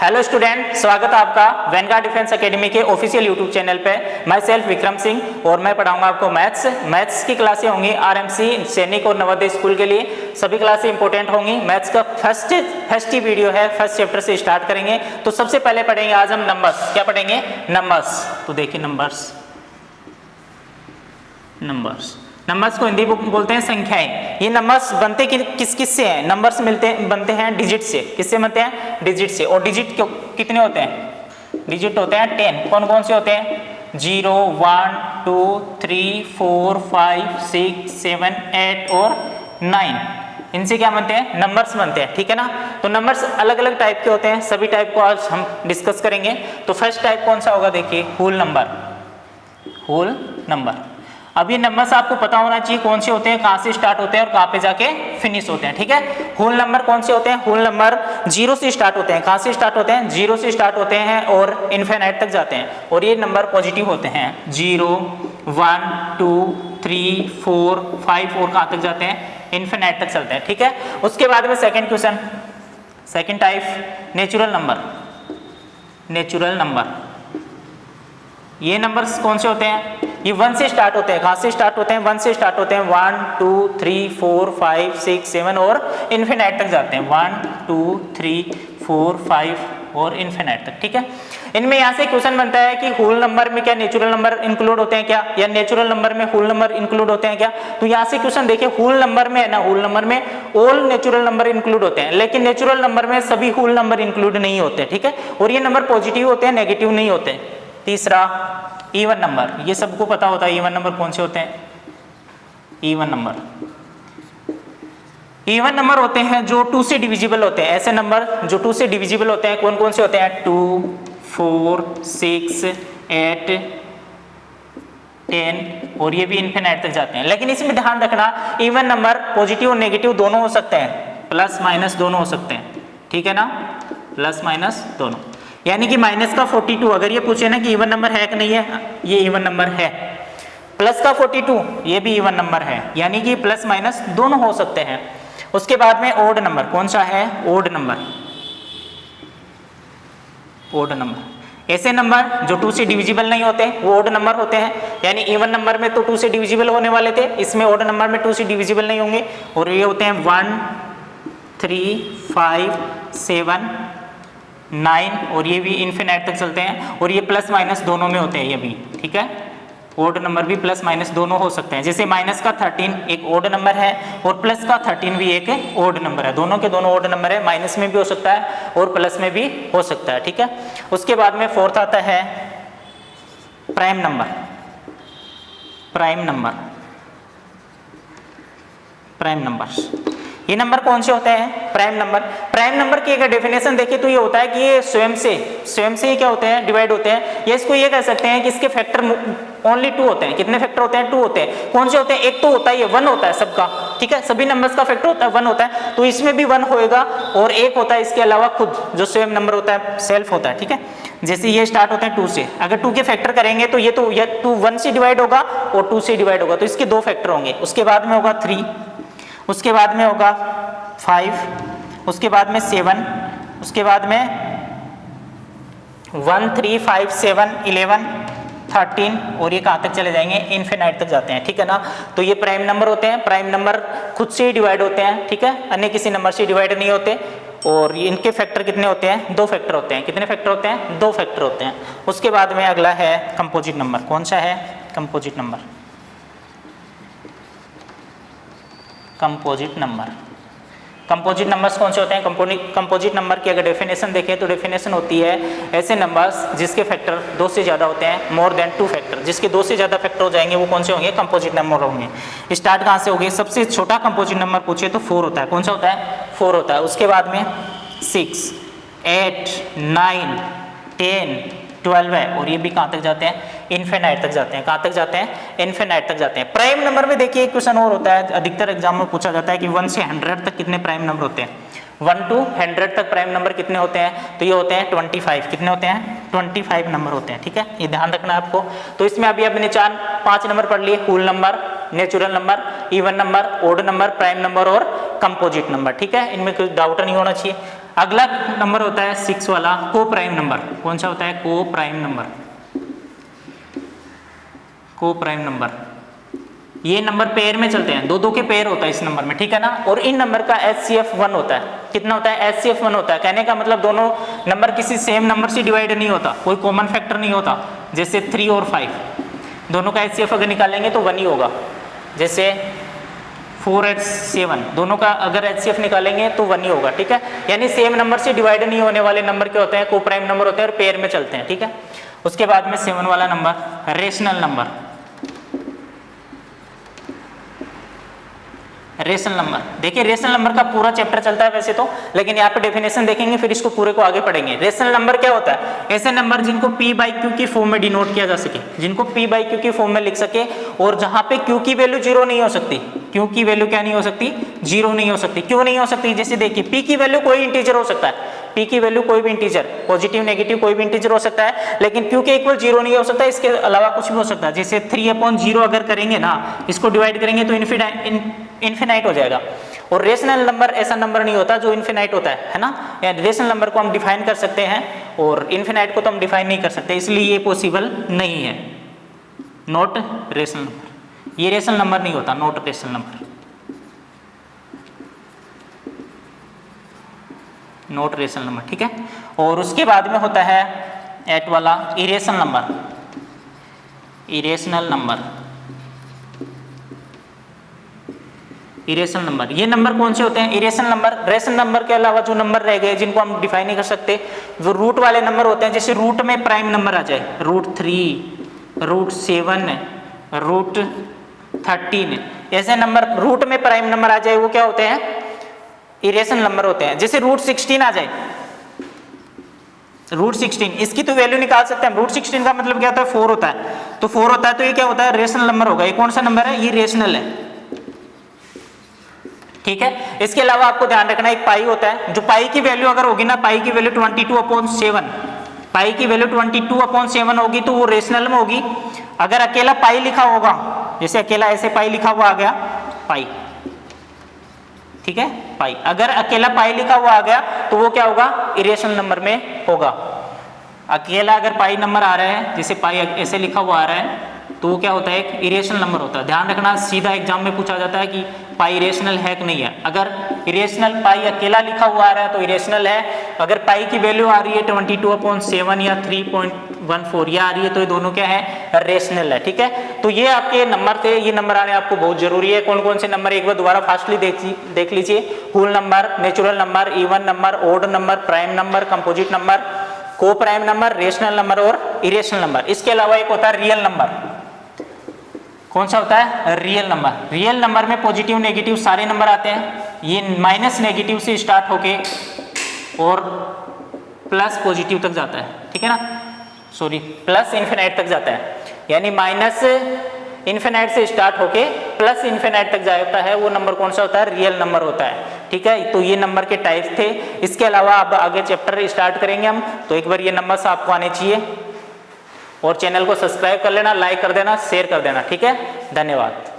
Hello student, स्वागत है आपका वैनगार्ड डिफेंस एकेडमी के ऑफिशियल यूट्यूब चैनल पे। मैं सेल्फ विक्रम सिंह और मैं पढ़ाऊंगा आपको मैथ्स की क्लासें होंगी आरएमसी सैनिक और नवोदय स्कूल के लिए। सभी क्लासें इंपॉर्टेंट होंगी। मैथ्स का फर्स्ट ही वीडियो है, फर्स्ट चैप्टर से स्टार्ट करेंगे। तो सबसे पहले पढ़ेंगे आज हम नंबर्स। क्या पढ़ेंगे? नंबर्स। तो देखिए नंबर्स को हिंदी बोलते हैं संख्याएं। ये नंबर्स बनते किस से हैं? नंबर्स बनते हैं डिजिट से। किससे बनते हैं? डिजिट से। और डिजिट कितने होते हैं? डिजिट होते हैं 10। कौन कौन से होते हैं? 0, 1, 2, 3, 4, 5, 6, 7, 8 और 9। इनसे क्या बनते हैं? नंबर्स बनते हैं। ठीक है ना? तो नंबर्स अलग अलग टाइप के होते हैं। सभी टाइप को आज हम डिस्कस करेंगे। तो फर्स्ट टाइप कौन सा होगा? देखिए, होल नंबर। अब ये नंबर्स आपको पता होना चाहिए कौन से होते हैं, कहाँ से स्टार्ट होते हैं और कहाँ पे जाके फिनिश होते हैं। ठीक है? होल नंबर कौन से होते हैं? होल नंबर 0 से स्टार्ट होते हैं। कहाँ से स्टार्ट होते हैं? 0 से स्टार्ट होते हैं और इनफिनिट तक जाते हैं। और ये नंबर पॉजिटिव होते हैं। 0, 1, 2, 3, 4, 5 और कहाँ तक जाते हैं? इनफिनिट तक चलते हैं। ठीक है? उसके बाद में second question, second type natural number. ये नंबर्स कौन से होते हैं? ये 1 से स्टार्ट होते हैं। कहाँ से स्टार्ट होते हैं? 1 से स्टार्ट होते हैं। 1, 2, 3, 4, 5, 6, 7 और इनफिनिट तक जाते हैं। 1, 2, 3, 4, 5 और इनफिनिट तक। ठीक है? इनमें यहाँ से क्वेश्चन बनता है कि होल नंबर में क्या नेचुरल नंबर इंक्लूड होते हैं क्या, या नेचुरल नंबर में होल नंबर इंक्लूड होते हैं क्या? तो यहाँ से क्वेश्चन देखिए, होल नंबर में है ना, होल नंबर में ऑल नेचुरल नंबर इंक्लूड होते हैं, लेकिन नेचुरल नंबर में सभी होल नंबर इंक्लूड नहीं होते। ठीक है? और ये नंबर पॉजिटिव होते हैं, नेगेटिव नहीं होते। तीसरा, इवन नंबर। ये सबको पता होता है इवन नंबर कौन से होते हैं? इवन नंबर होते हैं जो 2 से डिविजिबल होते हैं। ऐसे नंबर जो 2 से डिविजिबल होते हैं कौन कौन से होते हैं? 2, 4, 6, 8, 10 और ये भी इनफिनिट तक जाते हैं। लेकिन इसमें ध्यान रखना, इवन नंबर पॉजिटिव और नेगेटिव दोनों हो सकते हैं, प्लस माइनस दोनों हो सकते हैं। ठीक है ना? प्लस माइनस दोनों। यानी कि माइनस का 42, अगर ये पूछे ना कि इवन नंबर है कि नहीं है, ये इवन नंबर है। प्लस का 42, ये भी इवन नंबर है। यानी कि प्लस माइनस दोनों हो सकते हैं। उसके बाद में ओड नंबर। कौन सा है? Odd number. ऐसे नंबर जो 2 से डिविजिबल नहीं होते वो ओड नंबर होते हैं। यानी इवन नंबर में तो 2 से डिविजिबल होने वाले थे, इसमें ओड नंबर में 2 से डिविजिबल नहीं होंगे। और ये होते हैं 1, 3, 5, 7, 9 और ये भी इनफिनिट तक चलते हैं। और ये प्लस माइनस दोनों में होते हैं ये भी। ठीक है? ओड नंबर भी प्लस माइनस दोनों हो सकते हैं। जैसे माइनस का 13 एक ओड नंबर है और प्लस का 13 भी एक ओड नंबर है। दोनों के दोनों ओड नंबर है। माइनस में भी हो सकता है और प्लस में भी हो सकता है। ठीक है? उसके बाद में फोर्थ आता है प्राइम नंबर। ये नंबर कौन से होते हैं? प्राइम नंबर की अगर डेफिनेशन देखें तो ये होता है कि ये स्वयं से ही क्या होते हैं? डिवाइड होते हैं। या इसको ये कह सकते हैं कि इसके फैक्टर ओनली 2 होते हैं। कितने फैक्टर होते हैं? 2 होते हैं। कौन से होते हैं? एक तो होता है ये 1 होता है सबका। ठीक है? सभी नंबर्स का फैक्टर होता है 1 होता है, तो इसमें भी 1 होएगा। और एक होता है इसके अलावा खुद जो स्वयं नंबर होता है, सेल्फ होता है। ठीक है? जैसे ये स्टार्ट होते हैं 2 से, अगर 2 के फैक्टर करेंगे तो ये 2 1 से डिवाइड होगा और 2 से डिवाइड होगा, तो इसके 2 फैक्टर होंगे। उसके बाद में होगा 3, उसके बाद में होगा 5, उसके बाद में 7, उसके बाद में 1, 3, 5, 7, 11, 13 और ये कहाँ तक चले जाएंगे? इनफिनिट तक जाते हैं। ठीक है ना? तो ये प्राइम नंबर होते हैं। प्राइम नंबर खुद से ही डिवाइड होते हैं। ठीक है? अन्य किसी नंबर से डिवाइड नहीं होते। और इनके फैक्टर कितने होते हैं? 2 फैक्टर होते हैं। कितने फैक्टर होते हैं? 2 फैक्टर होते हैं। उसके बाद में अगला है कंपोजिट नंबर। कौन सा है? कंपोजिट नंबर्स कौन से होते हैं? कंपोजिट नंबर की अगर डेफिनेशन देखें तो डेफिनेशन होती है ऐसे नंबर्स जिसके फैक्टर 2 से ज़्यादा होते हैं, मोर देन 2 फैक्टर। जिसके 2 से ज़्यादा फैक्टर हो जाएंगे वो कौन से होंगे? कंपोजिट नंबर होंगे। स्टार्ट कहाँ से होंगे? सबसे छोटा कंपोजिट नंबर पूछे तो 4 होता है। कौन सा होता है? 4 होता है। उसके बाद में 6, 8, 9, 10, 12 है। और ये भी कहाँ तक जाते हैं? इनफिनिट तक जाते हैं। कहाँ तक जाते हैं? इनफिनिट तक जाते हैं। प्राइम नंबर में देखिए एक क्वेश्चन और होता है, अधिकतर एग्जाम में पूछा जाता है कि 1 से 100 तक कितने प्राइम नंबर होते हैं? 1 to 100 तक प्राइम नंबर कितने होते हैं? तो ये होते हैं 25। कितने होते हैं? 25 नंबर होते हैं। ठीक है? ये ध्यान रखना है आपको। तो इसमें अभी आपने 5 नंबर पढ़ लिए, whole number, natural number, even number, odd number, prime number और कंपोजिट नंबर। ठीक है? इनमें कोई डाउट नहीं होना चाहिए। अगला नंबर होता है 6 वाला को प्राइम नंबर। कौन सा होता है? को prime number. Coprime number, ये नंबर पेयर में चलते हैं, दो दो के पेयर होता है इस नंबर में, ठीक है ना। और इन नंबर का HCF 1 होता है। कितना होता है? HCF 1 होता है। कहने का मतलब दोनों नंबर किसी सेम नंबर से डिवाइड नहीं होता, कोई कॉमन फैक्टर नहीं होता। जैसे 3 और 5 दोनों का HCF अगर निकालेंगे तो 1 ही होगा। जैसे 4 और 7 दोनों का अगर HCF निकालेंगे तो 1 ही होगा, ठीक है। यानी सेम नंबर से डिवाइड नहीं होने वाले नंबर क्या होते हैं? को प्राइम नंबर होते हैं और पेयर में चलते हैं, ठीक है। उसके बाद में 7 वाला number rational number. Rational number, देखिए रेशनल नंबर का पूरा चैप्टर चलता है वैसे तो, लेकिन यहाँ पे डेफिनेशन देखेंगे फिर इसको पूरे को आगे पढ़ेंगे। रेशनल नंबर क्या होता है? ऐसे नंबर जिनको P/Q की फॉर्म में डिनोट किया जा सके, जिनको P/Q की फॉर्म में लिख सके, और जहाँ पे Q की वैल्यू 0 नहीं हो सकती। Q की वैल्यू क्या नहीं हो सकती? 0 नहीं हो सकती। क्यों नहीं हो सकती? जैसे देखिए P की वैल्यू कोई इंटीजर हो सकता है, P की वैल्यू कोई भी इंटीजर, पॉजिटिव नेगेटिव कोई भी इंटीजर हो सकता है, लेकिन Q के इक्वल 0 नहीं हो सकता। इसके अलावा कुछ भी हो सकता है। जैसे 3/0 अगर करेंगे ना, इसको डिवाइड करेंगे तो इन्फिनाइट हो जाएगा। और रेशनल नंबर ऐसा नंबर नहीं होता जो इन्फिनाइट होता है ना। या रेशनल नंबर को हम डिफाइन कर सकते हैं और इन्फिनाइट को तो हम डिफाइन नहीं कर सकते, इसलिए ये पॉसिबल नहीं है। नॉट रेशनल नंबर, ये रेशनल नंबर नहीं होता, not rational number, not rational number, ठीक है। और उसके बाद में होता है 8 वाला irrational number. Irrational number, irrational number, ये नंबर कौन से होते हैं? Irrational number. रेशनल नंबर के अलावा जो नंबर रह गए जिनको हम डिफाइन नहीं कर सकते, वो रूट वाले नंबर होते हैं। जैसे रूट में प्राइम नंबर आ जाए, √3, √7, √13, ऐसे नंबर रूट में प्राइम नंबर आ जाए, वो क्या होते हैं? इरेशनल नंबर होते हैं। जैसे √16 आ जाए, √16, इसकी तो वैल्यू निकाल सकते हैं। √16 का मतलब क्या होता है? 4 होता है, तो 4 होता है तो ये क्या होता है? रेशनल नंबर होगा। ये कौन सा नंबर है? ये रेशनल है, ठीक है। इसके अलावा आपको ध्यान रखना एक पाई होता है, जो पाई की वैल्यू अगर होगी ना, पाई की वैल्यू 22/7, पाई की वैल्यू 22/7 होगी तो वो रेशनल में होगी। अगर अकेला पाई लिखा होगा, जैसे अकेला ऐसे पाई लिखा हुआ आ गया पाई, ठीक है, पाई, अगर अकेला पाई लिखा हुआ आ गया तो वो क्या होगा? इरेशनल नंबर में होगा। अकेला अगर पाई नंबर आ रहा है, जैसे पाई ऐसे लिखा हुआ आ रहा है, तो वो क्या होता है? एक इरेशनल नंबर होता है। ध्यान रखना, सीधा एग्जाम में पूछा जाता है कि पाई इरेशनल है कि नहीं है। अगर इरेशनल पाई अकेला लिखा हुआ आ रहा है तो इरेशनल है। अगर पाई की वैल्यू आ रही है 22/7 या 3.14 या आ रही है तो ये दोनों क्या है? रेशनल है, ठीक है। तो ये आपके नंबर थे, ये नंबर आने आपको बहुत जरूरी है। कौन कौन से नंबर, एक बार दोबारा फास्टली देख लीजिए। Whole number, natural number, even number, odd number, prime number, composite number, coprime number, rational number और इरेशनल नंबर। इसके अलावा एक होता है रियल नंबर। कौन सा होता है? Real number. रियल नंबर में पॉजिटिव नेगेटिव सारे नंबर आते हैं। ये माइनस नेगेटिव से स्टार्ट होके और प्लस पॉजिटिव तक जाता है, ठीक है ना, सॉरी प्लस इन्फिनाइट तक जाता है। यानी माइनस इन्फिनाइट से स्टार्ट होके प्लस इन्फिनाइट तक जाता है, वो नंबर कौन सा होता है? रियल नंबर होता है, ठीक है। तो ये नंबर के टाइप्स थे। इसके अलावा अब आगे चैप्टर स्टार्ट करेंगे हम, तो एक बार ये नंबर्स आपको आने चाहिए। और चैनल को सब्सक्राइब कर लेना, लाइक कर देना, शेयर कर देना, ठीक है। धन्यवाद।